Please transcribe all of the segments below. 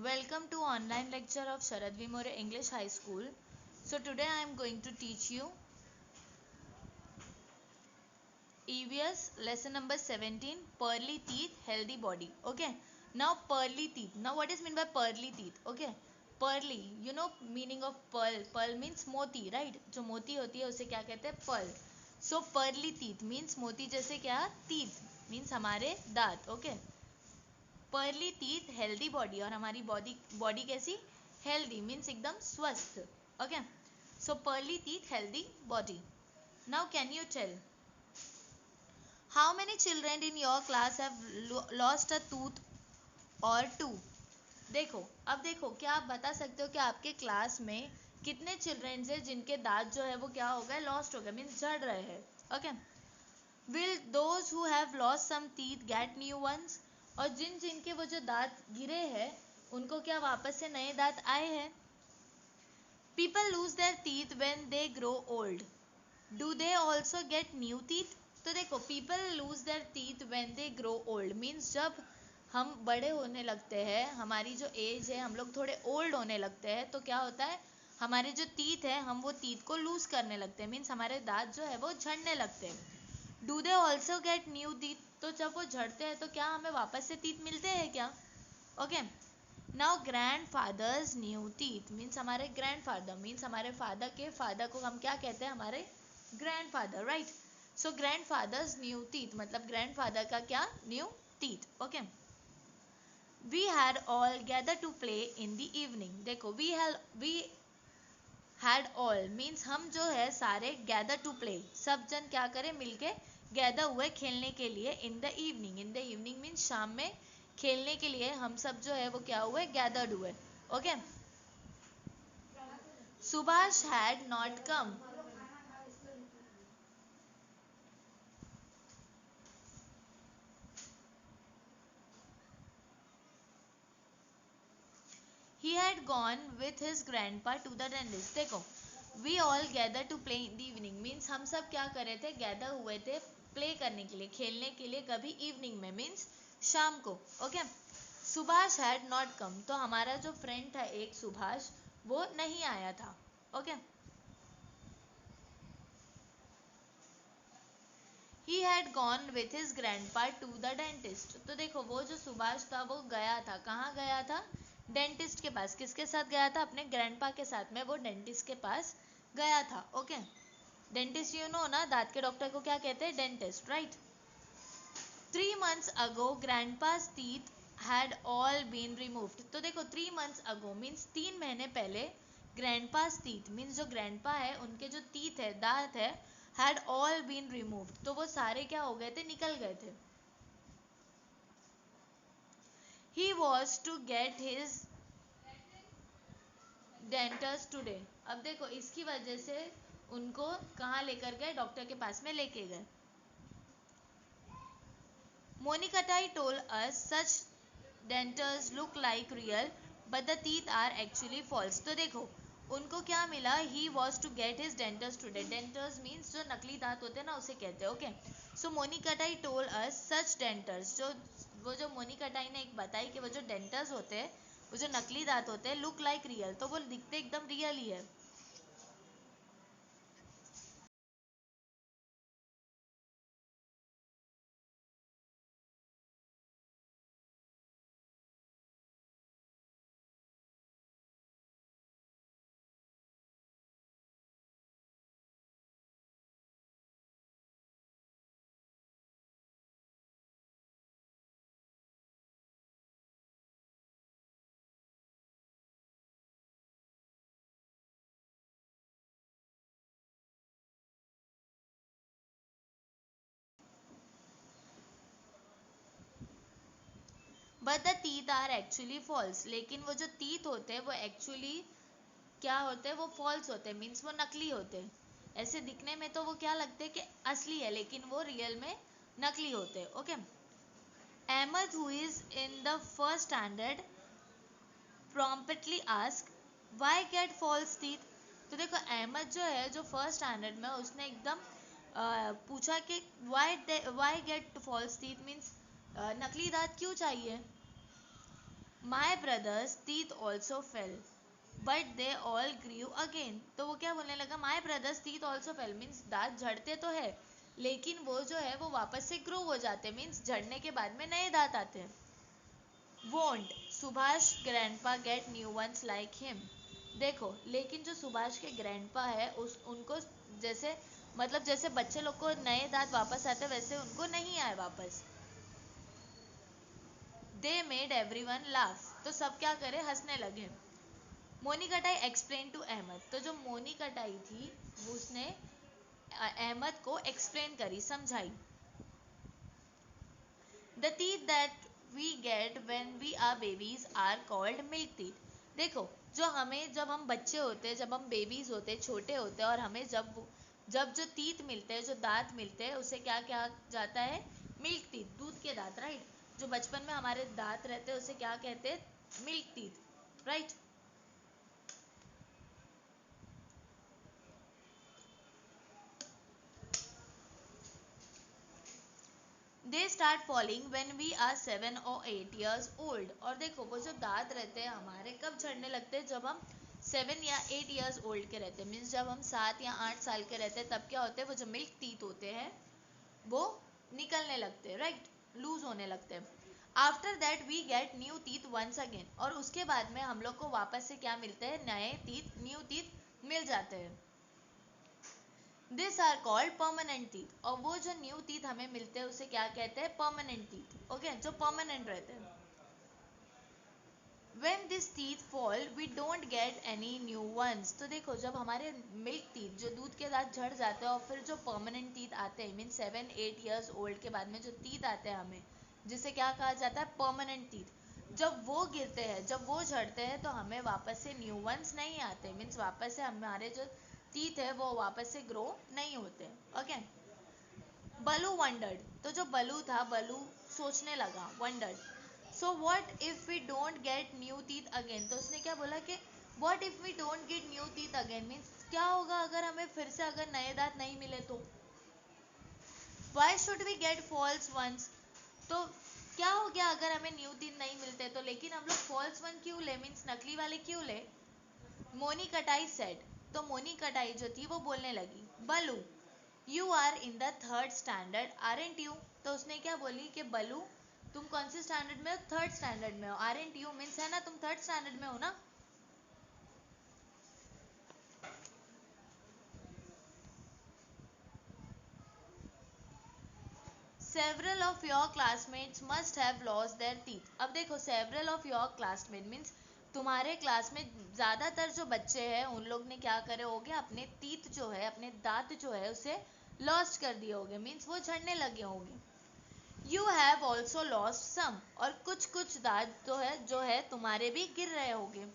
Welcome to online lecture of Sharad Vimore English High School. So today I am going to teach you EVS lesson number 17, pearly teeth, healthy body. Okay. Now pearly teeth. Now what is meant by pearly teeth? Okay. Pearly, you know meaning of pearl. Pearl means मोती, right? जो मोती होती है उसे क्या कहते हैं? Pearl. So pearly teeth means मोती जैसे क्या? Teeth means हमारे दांत. Okay. Pearly teeth healthy body, और हमारी बॉडी कैसी? हेल्दी मीन्स एकदम स्वस्थ. Okay. So pearly teeth healthy body. Now can you tell how many children in your class have lost a tooth or two? देखो, अब देखो, क्या आप बता सकते हो कि आपके क्लास में कितने चिल्ड्रन है जिनके दांत जो है वो क्या हो गए? लॉस्ट हो गए, मीन्स झड़ रहे हैं. Okay. Will those who have lost some teeth get new ones? और जिन जिनके वो जो दांत गिरे हैं उनको क्या वापस से नए दांत आए हैं? People lose their teeth when they grow old, do they also get new teeth? तो देखो, people lose their teeth when they grow old means जब हम बड़े होने लगते हैं, हमारी जो एज है, हम लोग थोड़े ओल्ड होने लगते हैं, तो क्या होता है? हमारे जो टीथ है हम वो टीथ को लूज करने लगते हैं, मीन्स हमारे दांत जो है वो झड़ने लगते हैं. Do they also get new teeth? तो जब वो झड़ते हैं तो क्या हमें वापस से टीथ मिलते हैं क्या? Okay. Now grandfather's new teeth means हमारे ग्रैंड फादर, मीन्स हमारे फादर के फादर को हम क्या कहते हैं? हमारे grandfather, right? So grandfather's new teeth मतलब ग्रैंड फादर का क्या? New teeth. Okay. We had all gather to play in the evening. देखो, वी हैड ऑल मीन्स हम जो है सारे गैदर टू प्ले, सब जन क्या करें? मिलके गैदर हुए खेलने के लिए. इन द इवनिंग मीन्स शाम में खेलने के लिए हम सब जो है वो क्या हुए? गैदर्ड हुए. Okay. Subhash had not come. He had gone with his grandpa to the dentist. देखो, we all gather to play in the evening means हम सब क्या कर रहे थे? गैदर हुए थे प्ले करने के लिए, खेलने के लिए. कभी? इवनिंग में मीन्स शाम को. ओके. सुभाष हैड नॉट कम, तो हमारा जो फ्रेंड था एक सुभाष, वो नहीं आया था. Okay. He had gone with his grandpa to the dentist. तो देखो, वो जो सुभाष था वो गया था, कहाँ गया था? डेंटिस्ट के पास. किसके साथ गया था? अपने ग्रैंडपा के साथ में वो डेंटिस्ट के पास गया था. ओके. डेंटिस्ट यू नो ना, दांत के डॉक्टर को क्या कहते हैं? Dentist, right? 3 months ago grandpa's teeth had all been removed. तो देखो, 3 months ago मीन्स 3 महीने पहले, grandpa's teeth मीन्स जो grandpa है उनके जो teeth है, दांत है, had all been removed, तो वो सारे क्या हो गए थे? निकल गए थे. He was to get his dentist today. अब देखो, इसकी वजह से उनको कहाँ लेकर गए? डॉक्टर के पास में लेके गए. Monikatai told us such dentures look like real but the teeth are actually false. तो देखो, उनको क्या मिला? He was to get his dentures today. Dentures means जो नकली दांत होते हैं ना, उसे कहते हैं. ओके. सो मोनिकाटाई told us such dentures, जो मोनिकाटाई ने एक बताई कि वो जो डेंटर्स होते हैं, वो जो नकली दांत होते हैं, लुक लाइक रियल, तो वो दिखते एकदम रियल ही है. But the teeth are actually false. लेकिन वो जो टीथ होते हैं वो एक्चुअली क्या होते हैं? वो फॉल्स होते हैं, मीन्स वो नकली होते हैं. ऐसे दिखने में तो वो क्या लगते हैं कि असली है, लेकिन वो रियल में नकली होते हैं. Okay. Ahmed who is in the first standard promptly ask why get false teeth. तो देखो, अहमद जो है, जो फर्स्ट स्टैंडर्ड में, उसने एकदम पूछा कि why get false teeth means नकली दांत क्यों चाहिए? My brother's teeth also fell but they all grew again. तो वो क्या बोलने लगा, my brother's teeth also fell means दांत झड़ते तो है लेकिन वो जो है वो वापस से ग्रो हो जाते, मीन्स झड़ने के बाद में नए दांत आते हैं। Won't Subhash grandpa gate new once like him. देखो लेकिन जो सुभाष के ग्रैंडपा है उस उनको जैसे मतलब जैसे बच्चे लोग को नए दांत वापस आते वैसे उनको नहीं आए वापस। दे मेड एवरीवन लाफ, तो सब क्या करे, हंसने लगे। मोनी कटाई एक्सप्लेन टू अहमद, तो जो मोनी कटाई थी उसने अहमद को एक्सप्लेन करी, समझाई। The teeth that we get when we are babies are called milk teeth. देखो जो हमें जब हम बच्चे होते हैं, जब हम बेबीज होते हैं, छोटे होते हैं और हमें जब जो टीथ मिलते हैं, जो दांत मिलते हैं उसे क्या क्या जाता है, मिल्क टीथ, दूध के दांत, राइट। जो बचपन में हमारे दांत रहते हैं उसे क्या कहते हैं, milk teeth, right. They start falling when we are 7 or 8 years old. और देखो वो जो दांत रहते हैं हमारे कब झड़ने लगते हैं, जब हम 7 या 8 years ओल्ड के रहते हैं, मीन्स जब हम 7 या 8 साल के रहते हैं तब क्या होते हैं, वो जो मिल्क टीथ होते हैं वो निकलने लगते हैं, राइट, लूज होने लगते हैं। After that we get new teeth once again, और उसके बाद में हम लोग को वापस से क्या मिलते हैं, नए टीथ, न्यू टीथ मिल जाते हैं। This are called permanent teeth, और वो जो न्यू टीथ हमें मिलते हैं उसे क्या कहते हैं, परमानेंट टीथ, ओके, जो परमानेंट रहते हैं। When this teeth fall, we don't get any new ones। तो देखो जब हमारे मिल्क टीथ, जो दूध के दांत झड़ जाते हैं और फिर जो परमानेंट टीथ आते हैं, मीन 7-8 years ओल्ड के बाद में जो टीथ आते हैं हमें, जिसे क्या कहा जाता है, परमानेंट टीथ, जब वो गिरते हैं, जब वो झड़ते हैं तो हमें वापस से न्यू वंस नहीं आते, मीन्स वापस से हमारे जो टीथ है वो वापस से ग्रो नहीं होते, ओके। बलू वंडर्ड, तो जो बलू था, बलू सोचने लगा, wondered. So what if we don't get new teeth again, तो उसने क्या बोला कि what if we don't get new teeth again, means क्या होगा अगर हमें फिर से अगर नए दांत नहीं मिले तो। Why should we get false ones, तो क्या हो गया अगर हमें न्यू टीथ नहीं मिलते तो, लेकिन हम लोग फॉल्स वन क्यों ले, मीन्स नकली वाले क्यों ले। मोनी कटाई सेड, तो मोनी कटाई जो थी वो बोलने लगी, Balu you are in the third standard aren't you. तो उसने क्या बोली कि बलू तुम कौन से स्टैंडर्ड में हो, थर्ड स्टैंडर्ड में हो, आरंट यू मीन्स है ना तुम थर्ड स्टैंडर्ड में हो ना। Several of your classmates must have lost their teeth. अब देखो several of your classmate means तुम्हारे क्लास में ज्यादातर जो बच्चे हैं उन लोग ने क्या करे होगे, अपने टीथ जो है, अपने दांत जो है उसे लॉस्ट कर दिए होंगे, मीन्स वो झड़ने लगे होंगे। You have also lost some, और कुछ कुछ दांत जो है तुम्हारे भी गिर रहे होंगे।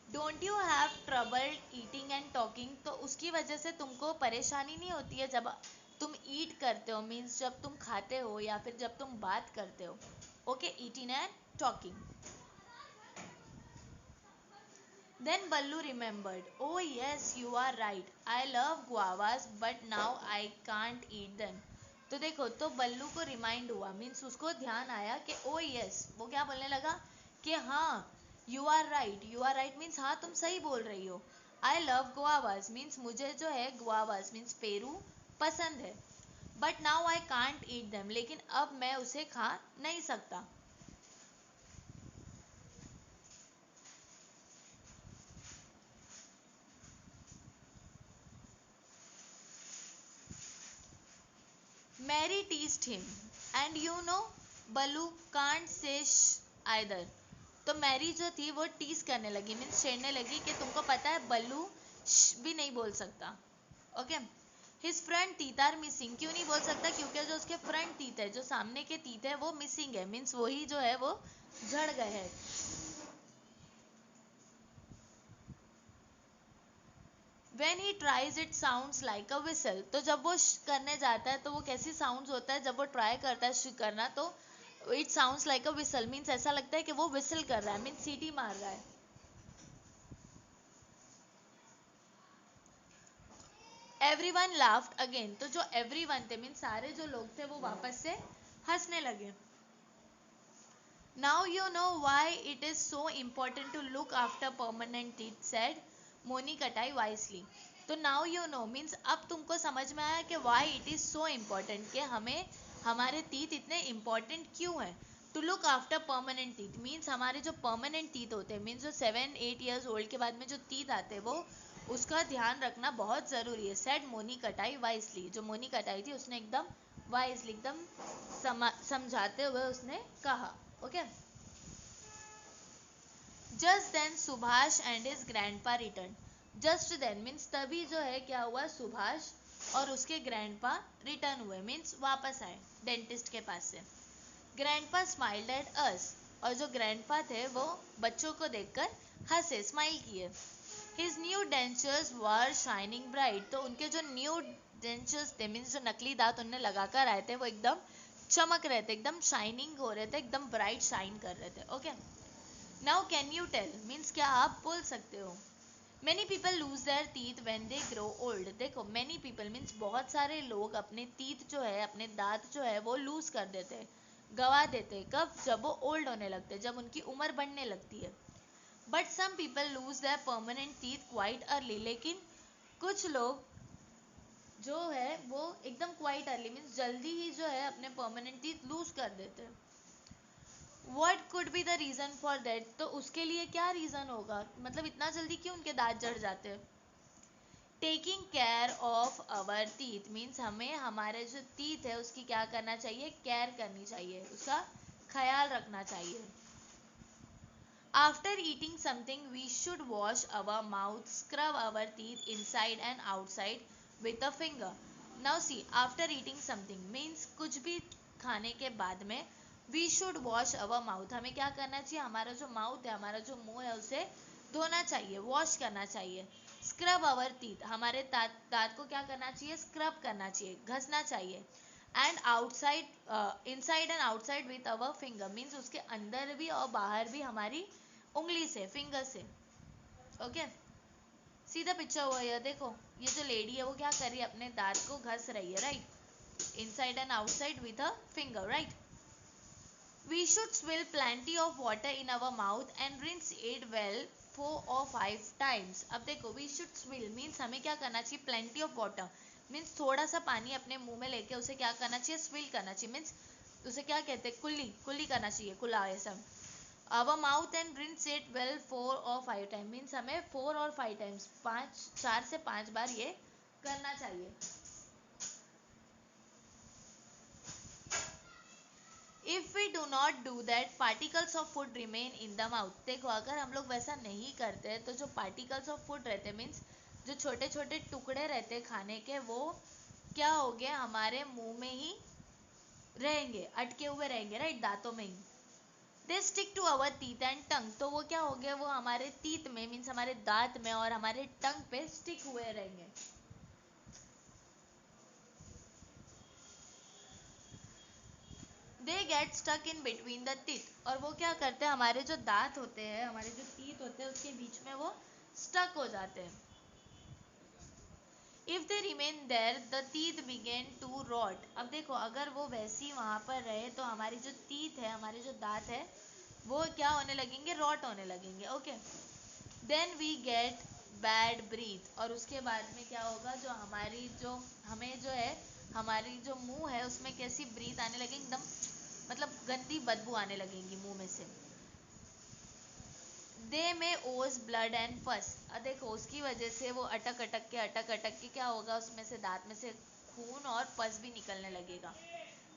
Don't you have trouble eating and talking, तो उसकी वजह से तुमको परेशानी नहीं होती है जब तुम ईट करते हो, मीन्स जब तुम खाते हो या फिर जब तुम बात करते हो, okay, eating and talking. Then Ballu remembered, oh yes you are right, I love guavas but now I can't eat them. तो देखो तो बल्लू को रिमाइंड हुआ, मीन्स उसको ध्यान आया कि ओ यस, वो क्या बोलने लगा कि हाँ, you are right, you are right means हाँ तुम सही बोल रही हो। आई लव गुआवास मीन्स मुझे जो है गुआवास मीन्स पेरू पसंद है। But now I can't eat them, लेकिन अब मैं उसे खा नहीं सकता। Mary teased him and you know Balu can't say either. तो मैरी जो थी वो टीज करने लगी, मीन्स छेड़ने लगी कि तुमको पता है बल्लू भी नहीं बोल सकता, okay. His front teeth are missing, क्यों नहीं बोल सकता, क्योंकि जो उसके फ्रंट टीथ है, जो सामने के टीथ है वो मिसिंग है, मीन्स वही जो है वो झड़ गए हैं। When he tries it sounds like a whistle, तो जब वो करने जाता है तो वो कैसी साउंड होता है, जब वो ट्राई करता है करना तो it sounds like a whistle, means ऐसा लगता है कि वो विसल कर रहा है, मीन्स सीटी मार रहा है। एवरीवन लाफ्ड अगेन, तो जो एवरीवन थे मीन्स सारे जो लोग थे वो वापस से हंसने लगे। Now you know why it is so important to look after permanent teeth, said Moni Katai wisely. तो now you know means अब तुमको समझ में आया कि why it is so important कि हमें हमारे teeth इतने important क्यों हैं. To look after permanent teeth means हमारे जो permanent teeth होते हैं means जो 7-8 years old के बाद में जो teeth आते हैं वो उसका ध्यान रखना बहुत ज़रूरी है, said मोनी कटाई वाइसली. जो मोनी कटाई थी उसने एकदम वाइसली एकदम समझाते हुए उसने कहा. Okay. Just then Subhash and his grandpa return. Just then means तभी जो है क्या हुआ, सुभाष और उसके ग्रैंडपा रिटर्न हुए मीन्स वापस आए डेंटिस्ट के पास से. Grandpa smiled at us. और जो ग्रैंडपा थे वो बच्चों को देखकर हंसे, स्माइल किए. हिज न्यू डेंचर्स वर शाइनिंग ब्राइट. तो उनके जो न्यू डेंचर्स थे मीन्स जो नकली दांत उन्हें लगाकर आए थे वो एकदम चमक रहे थे, एकदम शाइनिंग हो रहे थे, एकदम ब्राइट शाइन कर रहे थे. Okay. Now can you tell means क्या आप बोल सकते हो. Many people lose their teeth when they grow old. देखो मैनी पीपल मीन्स बहुत सारे लोग अपने टीथ जो है, अपने दांत जो है वो लूज कर देते हैं, गवा देते हैं. कब? जब वो ओल्ड होने लगते हैं, जब उनकी उम्र बढ़ने लगती है. But some people lose their permanent teeth quite early. लेकिन कुछ लोग जो है वो एकदम क्वाइट अर्ली मीन्स जल्दी ही जो है अपने परमानेंट टीथ लूज कर देते हैं. What could be the reason for that? तो उसके लिए क्या रीज़न होगा, मतलब इतना जल्दी क्यों उनके दांत जड़ जाते हैं. Taking care of our teeth means हमें हमारे जो टीथ है उसकी क्या करना चाहिए, केयर करनी चाहिए, उसका ख्याल रखना चाहिए. After eating something we should wash our mouth, scrub our teeth inside and outside with a finger. Now see, after eating something means कुछ भी खाने के बाद में we should wash our mouth. हमें क्या करना चाहिए, हमारा जो माउथ है, हमारा जो मुंह है उसे धोना चाहिए, वॉश करना चाहिए. स्क्रब अवर टीथ, हमारे दांत को क्या करना चाहिए, स्क्रब करना चाहिए, घसना चाहिए. And outside inside and outside with our finger means उसके अंदर भी और बाहर भी हमारी उंगली से, फिंगर से. ओके. सीधा पिक्चर हुआ है, देखो ये जो लेडी है वो क्या कर रही है, अपने दांत को घस रही है, right. Inside and outside with a finger, right. We should swill plenty of water in our mouth and rinse it well 4 or 5 times. अब देखो we should swill means हमें क्या करना चाहिए, plenty of water means थोड़ा सा पानी अपने मुंह में लेके उसे क्या करना चाहिए, swill करना चाहिए means उसे क्या कहते हैं, कुल्ली कुल्ली करना चाहिए, कुला ऐसा. our mouth and rinse it well 4 or 5 times means हमें 4 और 5 times 4 से 5 बार ये करना चाहिए. If we do not do that particles of food remain in the mouth. देखो अगर हम लोग वैसा नहीं करते तो जो पार्टिकल्स ऑफ फूड रहते मीन्स जो छोटे छोटे टुकड़े रहते खाने के वो क्या हो गए, हमारे मुंह में ही रहेंगे, अटके हुए रहेंगे, राइट, दांतों में ही. They stick to our teeth and tongue. तो वो क्या हो गया, वो हमारे टीथ में मीन्स हमारे दांत में और हमारे टंग पे स्टिक हुए रहेंगे. They get stuck in between the teeth. और वो क्या करते हैं, हमारे जो दांत होते हैं, हमारे जो टीथ होते हैं उसके बीच में वो स्टक हो जाते हैं. If they remain there the teeth begin to rot. अब देखो अगर वो वैसी वहां पर रहे तो हमारी जो टीथ है, हमारे जो दांत है वो क्या होने लगेंगे, रॉट होने लगेंगे. Okay. Then we get bad breath. और उसके बाद में क्या होगा, जो हमारी जो हमें जो है हमारी जो मुंह है उसमें कैसी ब्रीथ आने लगेगी, एकदम मतलब गंदी बदबू आने लगेंगी मुंह में से. दे में ओज ब्लड एंड पस. देखो उसकी वजह से वो अटक अटक के क्या होगा, उसमें से दांत में से खून और पस भी निकलने लगेगा.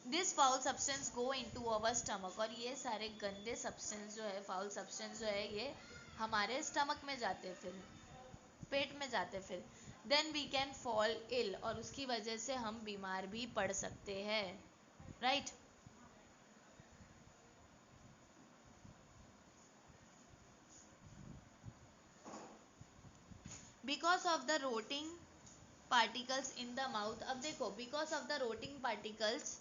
This foul substance go into our stomach. और ये सारे गंदे सब्सटेंस जो है, फाउल सब्सटेंस जो है ये हमारे स्टमक में जाते, फिर पेट में जाते. फिर then we can fall ill. और उसकी वजह से हम बीमार भी पड़ सकते हैं, right. Because of the rotting particles in the mouth. अब देखो because of the rotting particles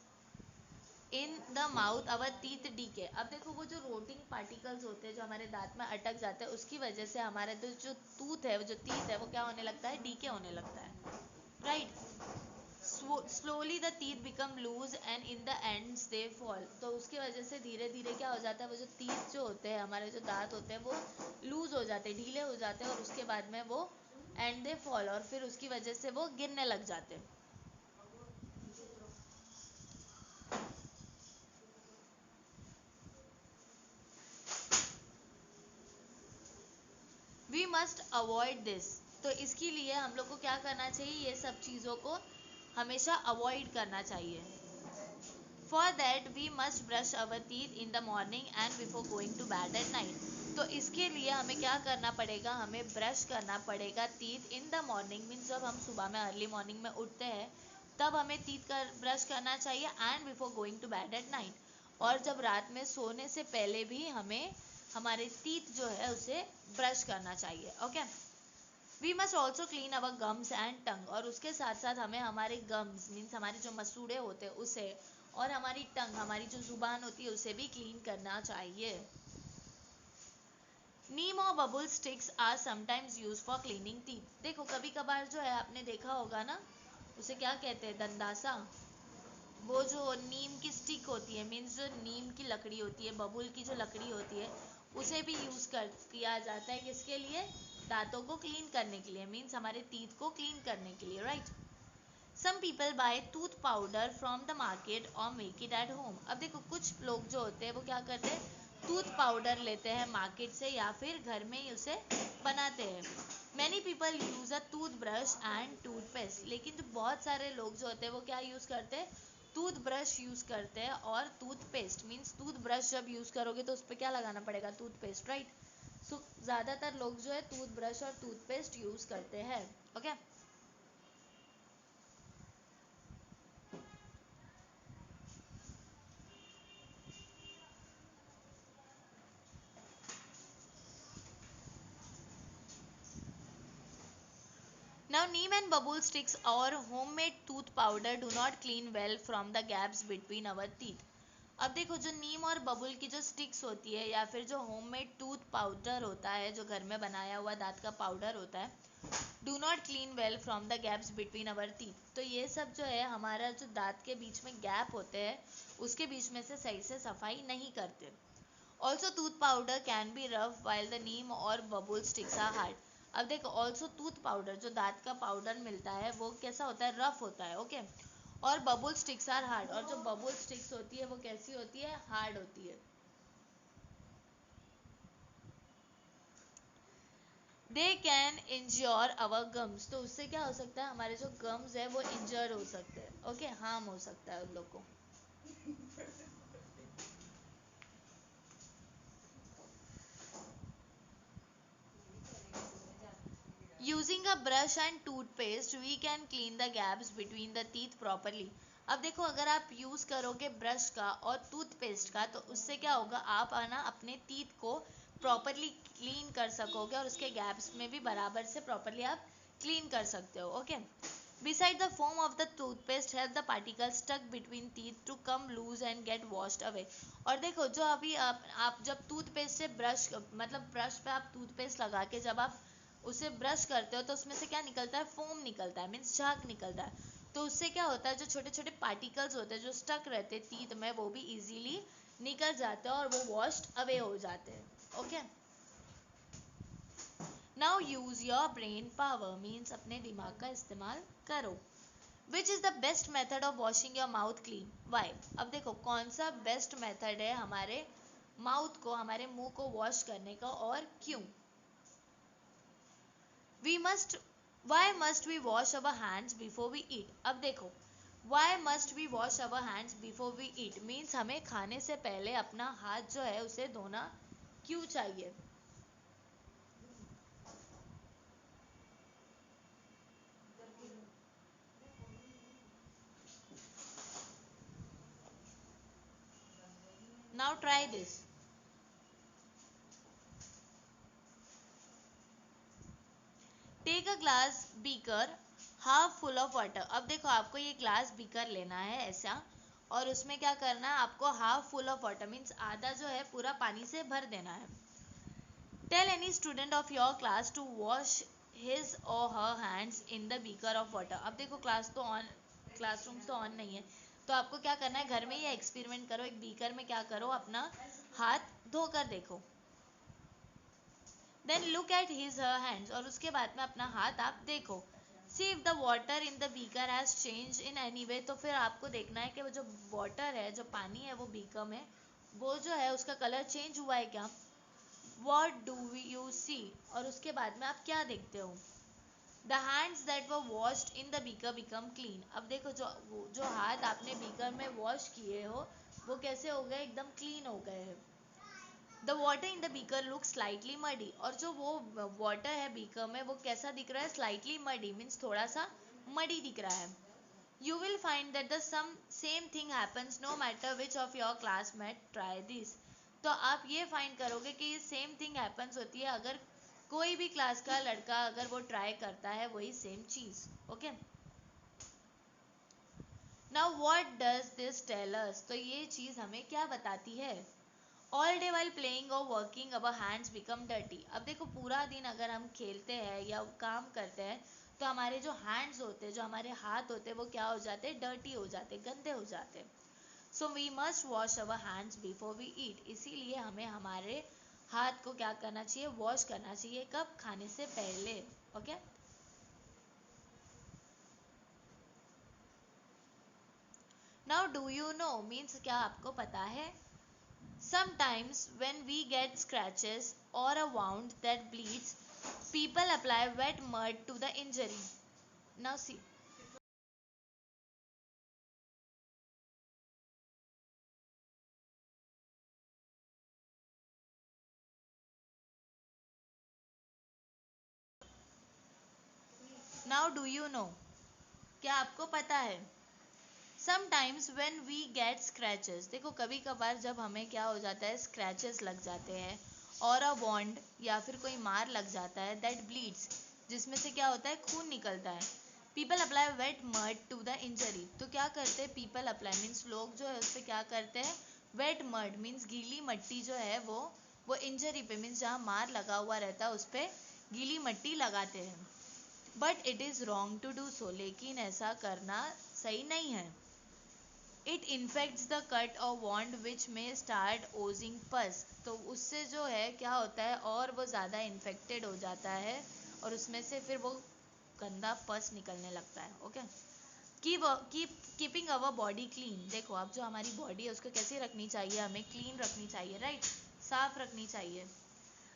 in the mouth our teeth decay. अब देखो वो जो रोटिंग पार्टिकल्स होते हैं जो हमारे दांत में अटक जाते हैं उसकी वजह से हमारे जो टूथ है, जो टीथ है वो क्या होने लगता है, डीके होने लगता है, right. Slowly the teeth become loose and in the ends they fall. तो उसकी वजह से धीरे धीरे क्या हो जाता है, वो जो टीथ जो होते हैं, हमारे जो दांत होते हैं, वो लूज हो जाते हैं, ढीले हो जाते हैं, और उसके बाद में वो एंड दे फॉल, और फिर उसकी वजह से वो गिरने लग जाते हैं। We must avoid this. तो इसके लिए हम लोग को क्या करना चाहिए, ये सब चीज़ों को हमेशा अवॉइड करना चाहिए। For that we must brush our teeth in the morning and before going to bed at night. तो इसके लिए हमें क्या करना पड़ेगा, हमें ब्रश करना पड़ेगा teeth in the morning, means जब हम सुबह में अर्ली मॉर्निंग में उठते हैं तब हमें टीथ का ब्रश करना चाहिए, and before going to bed at night, और जब रात में सोने से पहले भी हमें हमारे टीथ जो है उसे ब्रश करना चाहिए। Okay, we must also clean our gums and tongue. और उसके साथ साथ हमें हमारे गम्स मीन्स हमारे जो मसूड़े होते हैं उसे, और हमारी टंग हमारी जो जुबान होती है उसे भी क्लीन करना चाहिए। नीम और babul sticks are sometimes use for cleaning teeth. देखो कभी कभार जो है आपने देखा होगा ना, उसे क्या कहते हैं, दंदासा। वो जो नीम की स्टिक होती है, मीन्स जो नीम की लकड़ी होती है, बबुल की जो लकड़ी होती है, उसे भी यूज किया जाता है, किसके लिए, दांतों को क्लीन करने के लिए, मीन्स हमारे टीथ को क्लीन करने के लिए, right. Some people buy tooth powder from the market और मेक इट एट होम। अब देखो कुछ लोग जो होते हैं वो क्या करते हैं, टूथ पाउडर लेते हैं मार्केट से या फिर घर में ही उसे बनाते हैं। Many people use a tooth brush and toothpaste. लेकिन जो बहुत सारे लोग जो होते हैं वो क्या यूज करते हैं, टूथ ब्रश यूज करते हैं और टूथपेस्ट। मीन्स टूथ ब्रश जब यूज करोगे तो उस पर क्या लगाना पड़ेगा, टूथपेस्ट, राइट। सो ज्यादातर लोग जो है टूथ ब्रश और टूथपेस्ट यूज करते हैं। Okay, now neem and bubble sticks or homemade tooth powder do not clean well from the gaps between our teeth. अब देखो जो नीम और बबुल की जो स्टिक्स होती है या फिर जो होममेड टूथ पाउडर होता है, जो घर में बनाया हुआ दांत का पाउडर होता है, do not clean well from the gaps between our teeth. तो ये सब जो है हमारा जो दांत के बीच में गैप होते हैं उसके बीच में से सही से सफाई नहीं करते। Also tooth powder can be rough while the neem और बबुल स्टिक्स आर हार्ड। अब देखो ऑल्सो टूथ पाउडर, जो दांत का पाउडर मिलता है वो कैसा होता है, रफ होता है। ओके, और बबुल स्टिक्स आर हार्ड, और जो बबुल स्टिक्स होती है वो कैसी होती है, हार्ड होती है। They can इंज्योर our gums. तो उससे क्या हो सकता है, हमारे जो गम्स है वो इंजर हो सकते हैं। ओके, हार्म हो सकता है उन लोग को। Using a brush and toothpaste we can clean the gaps between the teeth properly. अब देखो अगर आप यूज करोगे ब्रश का और टूथपेस्ट का तो उससे क्या होगा, आप ना अपने टीथ को प्रॉपरली क्लीन कर सकोगे और उसके गैप्स में भी बराबर से प्रॉपरली आप क्लीन कर सकते हो। Okay, beside the foam of the toothpaste help the particles stuck between teeth to come loose and get washed away। और देखो जो अभी आप जब टूथपेस्ट से ब्रश मतलब ब्रश पे आप टूथपेस्ट लगा के जब आप उसे ब्रश करते हो तो उसमें से क्या निकलता है, फोम निकलता है, मीन्स झाग निकलता है। तो उससे क्या होता है, जो छोटे छोटे पार्टिकल्स होते हैं जो स्टक रहते हैं टीथ में वो भी इजीली निकल जाते हैं और वो वॉश्ड अवे हो जाते हैं। Okay, now use your brain power, means अपने दिमाग का इस्तेमाल करो। Which is the best method of washing your mouth clean, why. अब देखो कौन सा बेस्ट मेथड है हमारे माउथ को, हमारे मुंह को वॉश करने का, और क्यों। We must, why must we wash our hands before we eat. अब देखो why must we wash our hands before we eat, means हमें खाने से पहले अपना हाथ जो है उसे धोना क्यों चाहिए। Now try this, take a glass beaker half full of water. अब देखो आपको ये ग्लास बीकर लेना है ऐसा, और उसमें क्या करना है, आपको half full of water means आधा जो है पूरा पानी से भर देना है। Tell any student of your class to wash his or her hands in the beaker of water. अब देखो क्लास तो ऑन क्लासरूम्स तो ऑन नहीं है, तो आपको क्या करना है, घर में ही एक्सपेरिमेंट करो, एक बीकर में क्या करो, अपना हाथ धोकर देखो, then look at his her hands, और उसके बाद में अपना हाथ आप देखो, see if the water in the beaker has change in any way, तो फिर आपको देखना है कि वो जो वाटर है, जो पानी है वो बीकर में, वो जो है उसका कलर चेंज हुआ है क्या, वॉट डू यू सी, और उसके बाद में आप क्या देखते हो, the hands that were washed in the beaker become clean, अब देखो जो हाथ आपने बीकर में वॉश किए हो वो कैसे हो गए, एकदम क्लीन हो गए हैं, the water in the beaker look slightly muddy, और जो वो वाटर है बीकर में वो कैसा दिख रहा है, स्लाइटली मडी मीन्स थोड़ा सा मडी दिख रहा है, you will find that the some same thing happens no matter which of your classmate try this, तो आप ये फाइंड करोगे कि ये सेम थिंग हैपन्स होती है अगर कोई भी क्लास का लड़का अगर वो ट्राई करता है वही सेम चीज, okay. Now what does this tell us, तो ये चीज हमें क्या बताती है, ऑल डे वाइल प्लेइंग और working our hands become dirty, अब देखो पूरा दिन अगर हम खेलते हैं या काम करते हैं तो हमारे जो हैंड्स होते हैं, जो हमारे हाथ होते हैं वो क्या हो जाते हैं, डर्टी हो जाते हैं, गंदे हो जाते हैं, so we must wash our hands before we eat, इसीलिए हमें हमारे हाथ को क्या करना चाहिए, वॉश करना चाहिए, कब, खाने से पहले, okay. Now do you know means क्या आपको पता है, sometimes when we get scratches or a wound that bleeds, people apply wet mud to the injury. Now see. Now do you know? क्या आपको पता है? Sometimes when we get scratches, देखो कभी कभार जब हमें क्या हो जाता है, scratches लग जाते हैं और a wound या फिर कोई मार लग जाता है that bleeds, जिसमें से क्या होता है, खून निकलता है, people apply wet mud to the injury, तो क्या करते हैं, पीपल अप्लाई मीन्स लोग जो है उस पर क्या करते हैं, वेट मड मीन्स गीली मट्टी जो है वो इंजरी पे मीन्स जहाँ मार लगा हुआ रहता है उस पर गीली मट्टी लगाते हैं, but it is wrong to do so, लेकिन ऐसा करना सही नहीं है, इट इन्फेक्ट्स द कट और वॉन्ड विच में स्टार्ट ओजिंग पस, तो उससे जो है क्या होता है और वो ज़्यादा इन्फेक्टेड हो जाता है और उसमें से फिर वो गंदा पस निकलने लगता है, ओके। कीपिंग अवर बॉडी क्लीन, देखो अब जो हमारी बॉडी है उसको कैसे रखनी चाहिए, हमें क्लीन रखनी चाहिए, राइट, साफ रखनी चाहिए,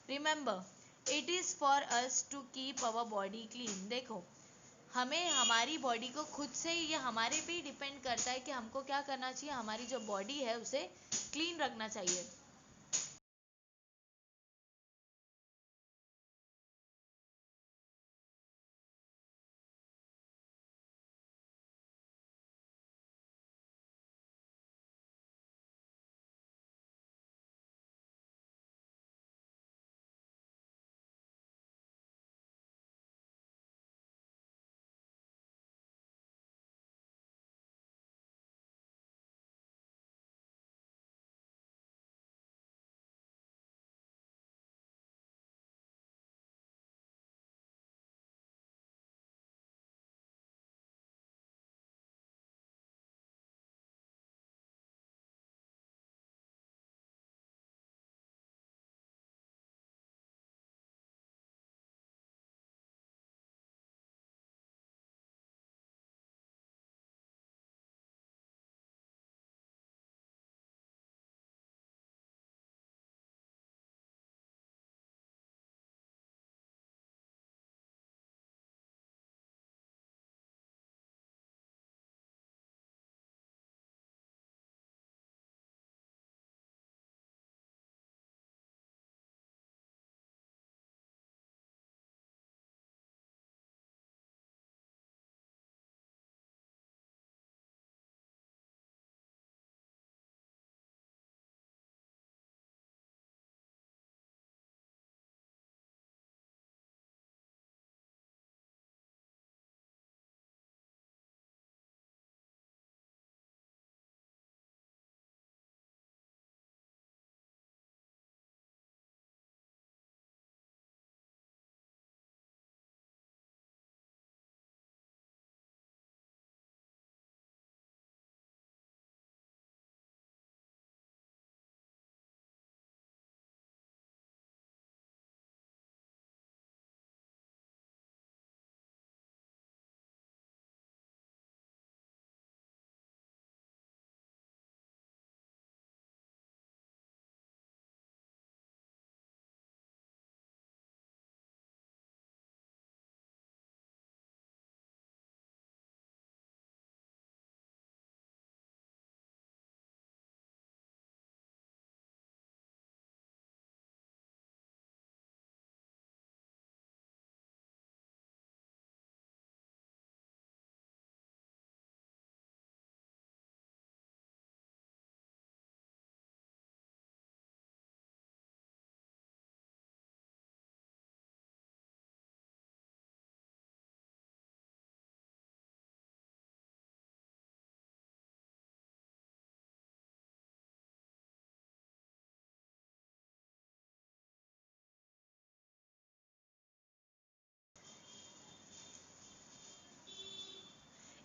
remember it is for us to keep our body clean, देखो हमें हमारी बॉडी को खुद से ही, ये हमारे पे ही डिपेंड करता है कि हमको क्या करना चाहिए, हमारी जो बॉडी है उसे क्लीन रखना चाहिए।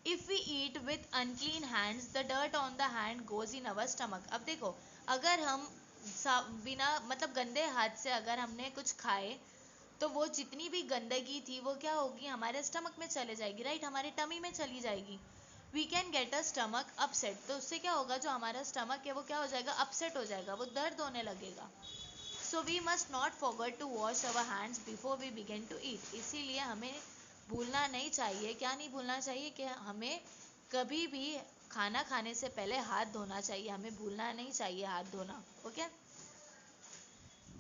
If we eat with unclean hands the dirt on the hand goes in our stomach. अब देखो, अगर हम बिना मतलब गंदे हाथ से अगर हमने कुछ खाए तो वो जितनी भी गंदगी थी वो क्या होगी, हमारे स्टमक में चले जाएगी, राइट, हमारे टमी में चली जाएगी। We can get a stomach upset, तो उससे क्या होगा, जो हमारा स्टमक है वो क्या हो जाएगा, अपसेट हो जाएगा, वो दर्द होने लगेगा। So we must not forget to wash our hands before we begin to eat. इसीलिए हमें भूलना नहीं चाहिए, क्या नहीं भूलना चाहिए, कि हमें कभी भी खाना खाने से पहले हाथ धोना चाहिए, हमें भूलना नहीं चाहिए हाथ धोना। Okay,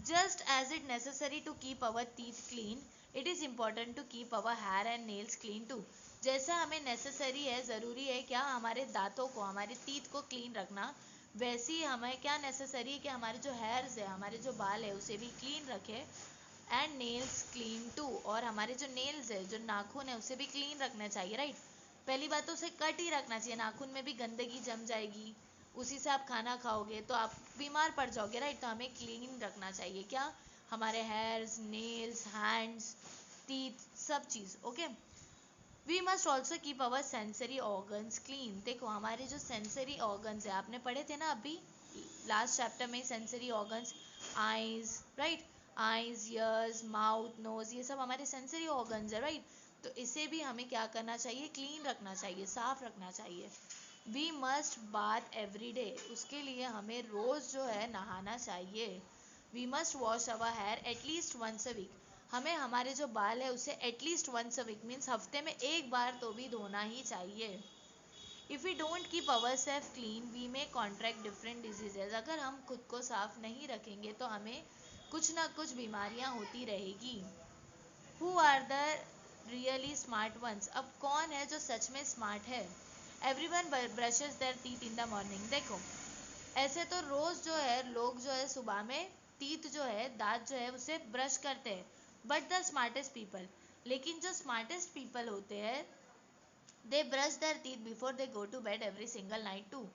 just as it necessary to keep our teeth clean, it is important to keep our hair and nails clean too। जैसा हमें नेसेसरी है, ज़रूरी है क्या, हमारे दांतों को, हमारे टीथ को क्लीन रखना, वैसे ही हमें क्या नेसेसरी है कि हमारे जो हेयर्स है, हमारे जो बाल है, उसे भी क्लीन रखें। एंड नेल्स क्लीन टू, और हमारे जो नेल्स है, जो नाखून है, उसे भी क्लीन रखना चाहिए, राइट। पहली बात तो उसे कट ही रखना चाहिए, नाखून में भी गंदगी जम जाएगी, उसी से आप खाना खाओगे तो आप बीमार पड़ जाओगे, राइट। तो हमें क्लीन रखना चाहिए क्या, हमारे हेयर्स, नेल्स, हैंड्स, टीथ, सब चीज़। Okay, we must also keep our sensory organs clean. देखो, हमारे जो सेंसरी ऑर्गन्स है, आपने पढ़े थे ना अभी लास्ट चैप्टर में, sensory organs, eyes, right, eyes, ears, mouth, nose, ये सब हमारे सेंसरी ऑर्गन्स है, राइट। तो इसे भी हमें क्या करना चाहिए, क्लीन रखना चाहिए, साफ रखना चाहिए। We must bath every day, उसके लिए हमें रोज़ जो है नहाना चाहिए। We must wash our hair at least once a week, हमें हमारे जो बाल है उसे at least once a week means हफ्ते में एक बार तो भी धोना ही चाहिए। If we don't keep our self clean we may contract different diseases, अगर हम खुद को साफ नहीं रखेंगे तो हमें कुछ ना कुछ बीमारियां होती रहेगी। Who are the really smart ones, अब कौन है जो सच में स्मार्ट है। Everyone brushes their teeth in the morning. देखो, ऐसे तो रोज जो है लोग जो है सुबह में टीथ जो है, दांत जो है, उसे ब्रश करते हैं, बट द स्मार्टेस्ट पीपल, लेकिन जो स्मार्टेस्ट पीपल होते हैं, they brush their teeth before they go to bed every single night too.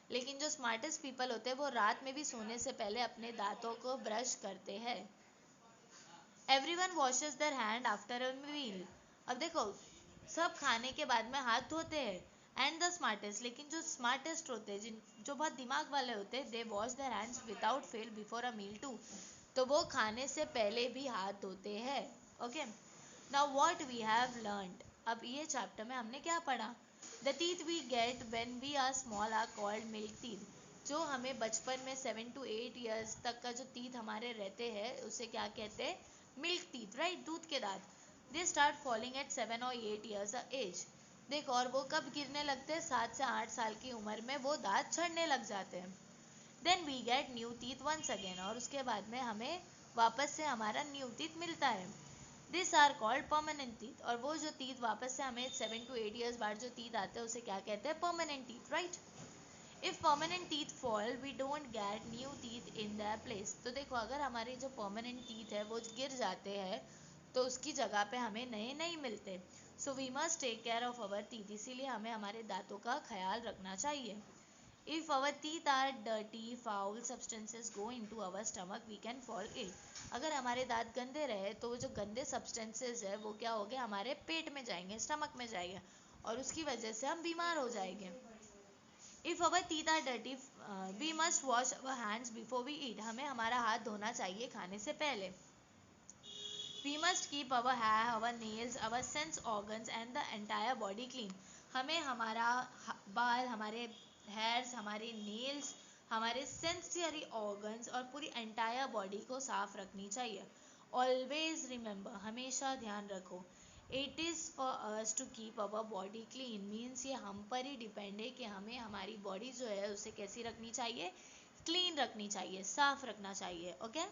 लेकिन जो स्मार्टेस्ट पीपल होते हैं वो रात में भी सोने से पहले अपने दांतों को ब्रश करते हैं। Everyone washes their hand after a meal, अब देखो, सब खाने के बाद में हाथ धोते हैं। एंड द स्मार्टेस्ट, लेकिन जो स्मार्टेस्ट होते हैं, जिन जो बहुत दिमाग वाले होते हैं, they wash their hands without fail before a meal too, तो वो खाने से पहले भी हाथ धोते हैं। Okay, now what we have learned, अब ये चैप्टर में हमने क्या पढ़ा। The teeth we get when we are small are called milk teeth, जो हमें बचपन में 7 to 8 years तक का जो टीथ हमारे रहते हैं उसे क्या कहते हैं, मिल्क टीथ, राइट, दूध के दांत। They start falling at 7 or 8 years age. देखो, और वो कब गिरने लगते हैं, 7 से 8 साल की उम्र में वो दांत झड़ने लग जाते हैं। Then we get new teeth once again, और उसके बाद में हमें वापस से हमारा न्यू टीथ मिलता है। This are called permanent teeth, और वो जो टीथ वापस से हमें 7 to 8 years बाद जो टीथ आते हैं उसे क्या कहते हैं, permanent teeth, right. If permanent teeth fall we don't get new teeth in that place, तो देखो, अगर हमारे जो परमानेंट टीथ है वो गिर जाते हैं तो उसकी जगह पे हमें नए नहीं मिलते। So we must take care of our teeth, इसीलिए हमें हमारे दांतों का ख्याल रखना चाहिए। If our teeth are dirty foul substances go into our stomach we can fall ill, अगर हमारे दांत गंदे रहे तो वो जो गंदे सब्सटेंसेस है वो क्या हो गए, हमारे पेट में जाएंगे, स्टमक में जाएंगे, और उसकी वजह से हम बीमार हो जाएंगे। If our teeth are dirty we must wash our hands before we eat, हमें हमारा हाथ धोना चाहिए खाने से पहले। We must keep our hair, our nails, our sense organs and the entire body clean, हमें हमारा बाल, हमारे हेयर्स, हमारे नेल्स, हमारे सेंसरी ऑर्गन्स और पूरी एंटायर बॉडी को साफ रखनी चाहिए। ऑलवेज रिमेंबर, हमेशा ध्यान रखो, it is for us to keep our body clean, means ये हम पर ही डिपेंड है कि हमें हमारी बॉडी जो है उसे कैसी रखनी चाहिए, क्लीन रखनी चाहिए, साफ रखना चाहिए। ओके।